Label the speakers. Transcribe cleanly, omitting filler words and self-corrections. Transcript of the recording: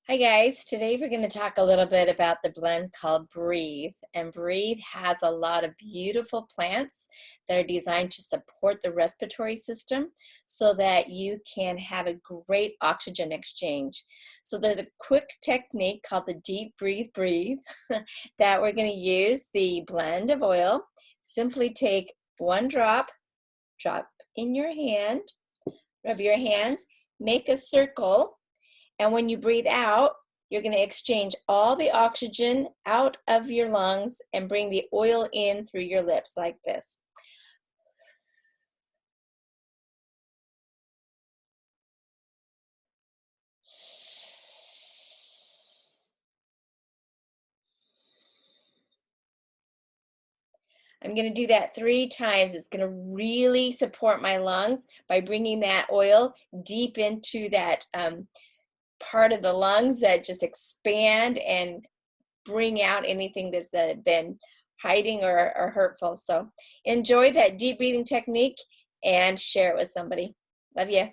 Speaker 1: Hi guys, today we're going to talk a little bit about the blend called Breathe. And Breathe has a lot of beautiful plants that are designed to support the respiratory system so that you can have a great oxygen exchange. So there's a quick technique called the Deep Breathe that we're going to use the blend of oil. Simply take one drop in your hand, rub your hands, make a circle. And when you breathe out, you're going to exchange all the oxygen out of your lungs and bring the oil in through your lips like this. I'm going to do that 3 times. It's going to really support my lungs by bringing that oil deep into that part of the lungs that just expand and bring out anything that's been hiding or hurtful. So enjoy that deep breathing technique and share it with somebody. Love you.